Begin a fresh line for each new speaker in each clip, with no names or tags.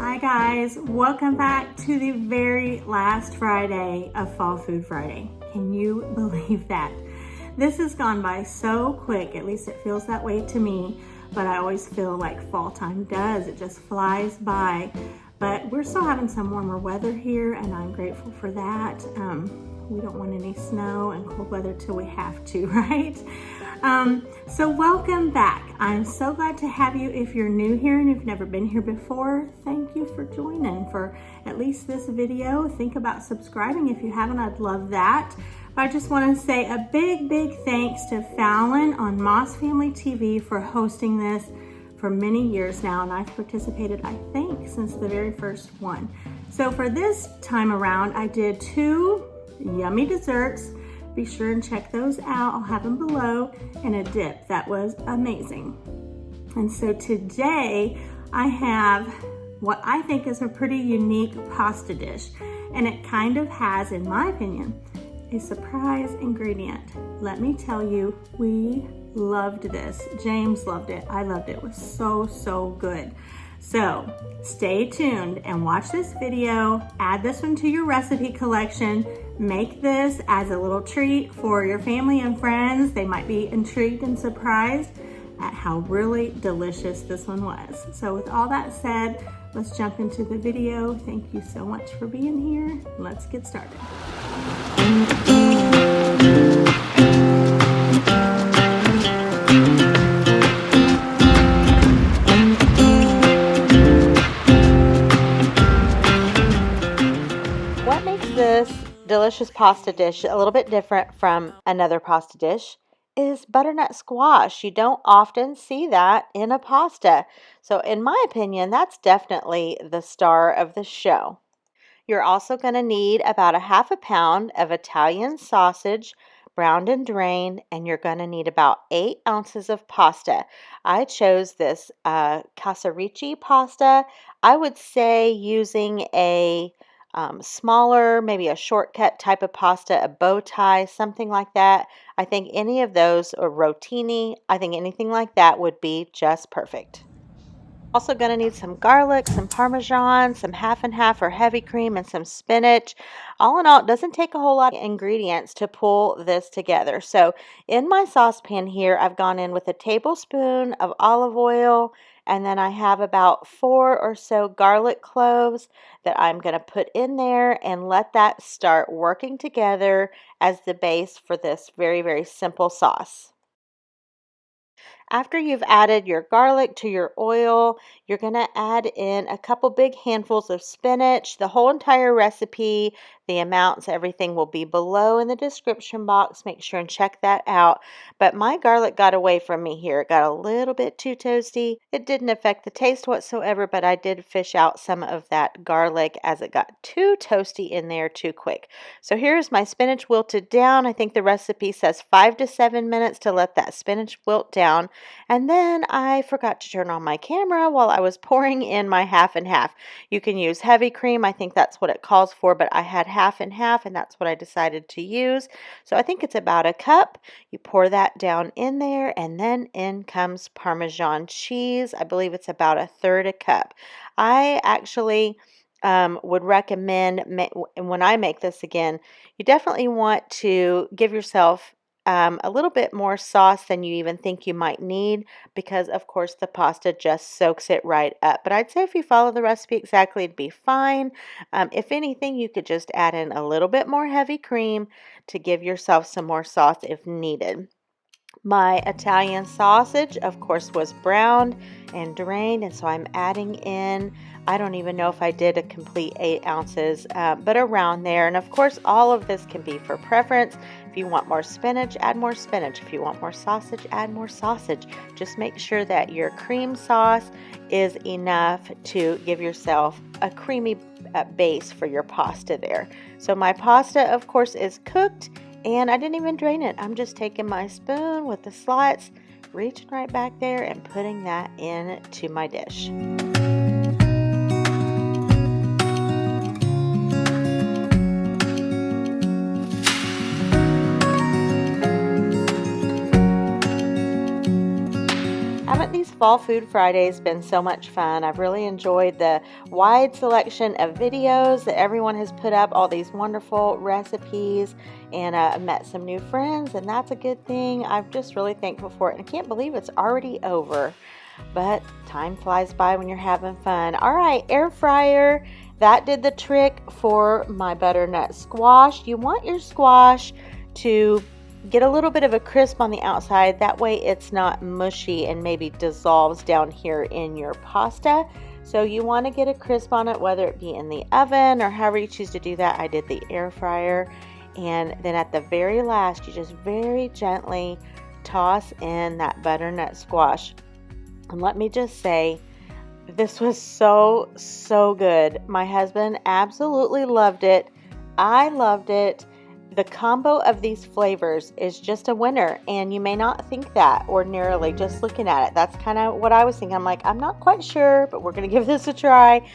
Hi guys, welcome back to the very last Friday of Fall Food Friday. Can you believe that? This has gone by so quick, at least it feels that way to me, but I always feel like fall time does. It just flies by. But we're still having some warmer weather here and I'm grateful for that. We don't want any snow and cold weather till we have to, right? So welcome back. I'm so glad to have you. If you're new here and you've never been here before, thank you for joining for at least this video. Think about subscribing if you haven't, I'd love that. I just want to say a big thanks to Fallon on Moss Family TV for hosting this for many years now, and I've participated, I think, since the very first one. So for this time around, I did 2 yummy desserts. Be sure and check those out. I'll have them below, and a dip that was amazing. And so today I have what I think is a pretty unique pasta dish, and it kind of has, in my opinion, a surprise ingredient. Let me tell you, we loved this. James loved it. I loved it. It was so good. So stay tuned and watch this video. Add this one to your recipe collection. Make this as a little treat for your family and friends. They might be intrigued and surprised at how really delicious this one was. So with all that said, let's jump into the video. Thank you so much for being here. Let's get started. What makes this delicious pasta dish a little bit different from another pasta dish is butternut squash. You don't often see that in a pasta. So in my opinion, that's definitely the star of the show. You're also going to need about a half a pound of Italian sausage, browned and drained, and you're going to need about 8 ounces of pasta. I chose this casarici pasta. I would say using a smaller, maybe a shortcut type of pasta, a bow tie, something like that. I think any of those, or rotini, I think anything like that would be just perfect. Also going to need some garlic, some parmesan, some half and half or heavy cream, and some spinach. All in all, it doesn't take a whole lot of ingredients to pull this together. So in my saucepan here, I've gone in with a tablespoon of olive oil, and then I have about 4 or so garlic cloves that I'm going to put in there and let that start working together as the base for this very simple sauce. After you've added your garlic to your oil, you're going to add in a couple big handfuls of spinach. The whole entire recipe, the amounts, everything will be below in the description box. Make sure and check that out. But my garlic got away from me here. It got a little bit too toasty. It didn't affect the taste whatsoever, but I did fish out some of that garlic as it got too toasty in there too quick. So here's my spinach wilted down. I think the recipe says 5 to 7 minutes to let that spinach wilt down. And then I forgot to turn on my camera while I was pouring in my half and half. You can use heavy cream. I think that's what it calls for, but I had half and half, and that's what I decided to use. So I think it's about a cup. You pour that down in there, and then in comes Parmesan cheese. I believe it's about 1/3 a cup. I actually would recommend, when I make this again, you definitely want to give yourself a little bit more sauce than you even think you might need, because of course the pasta just soaks it right up. But I'd say if you follow the recipe exactly, it'd be fine. If anything, you could just add in a little bit more heavy cream to give yourself some more sauce if needed. My Italian sausage, of course, was browned and drained, and so I'm adding in, I don't even know if I did a complete 8 ounces, but around there. And of course, all of this can be for preference. If you want more spinach, add more spinach. If you want more sausage, add more sausage. Just make sure that your cream sauce is enough to give yourself a creamy base for your pasta there. So my pasta, of course, is cooked. And I didn't even drain it. I'm just taking my spoon with the slots, reaching right back there and putting that into my dish. Fall Food Friday has been so much fun. I've really enjoyed the wide selection of videos that everyone has put up, all these wonderful recipes, and I've met some new friends, and that's a good thing. I'm just really thankful for it, and I can't believe it's already over. But time flies by when you're having fun. All right, air fryer. That did the trick for my butternut squash. You want your squash to get a little bit of a crisp on the outside. That way it's not mushy and maybe dissolves down here in your pasta. So you want to get a crisp on it, whether it be in the oven or however you choose to do that. I did the air fryer. And then at the very last, you just very gently toss in that butternut squash. And let me just say, this was so good. My husband absolutely loved it. I loved it. The combo of these flavors is just a winner, and you may not think that ordinarily just looking at it. That's kind of what I was thinking. I'm like, I'm not quite sure, but we're going to give this a try.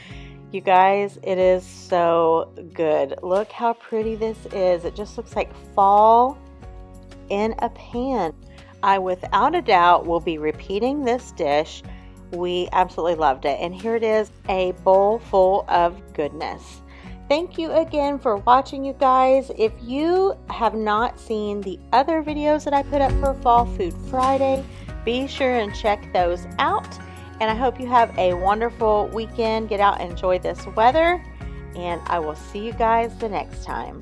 You guys, it is so good. Look how pretty this is. It just looks like fall in a pan. I, without a doubt, will be repeating this dish. We absolutely loved it. And here it is, a bowl full of goodness. Thank you again for watching, you guys. If you have not seen the other videos that I put up for Fall Food Friday, be sure and check those out. And I hope you have a wonderful weekend. Get out and enjoy this weather. And I will see you guys the next time.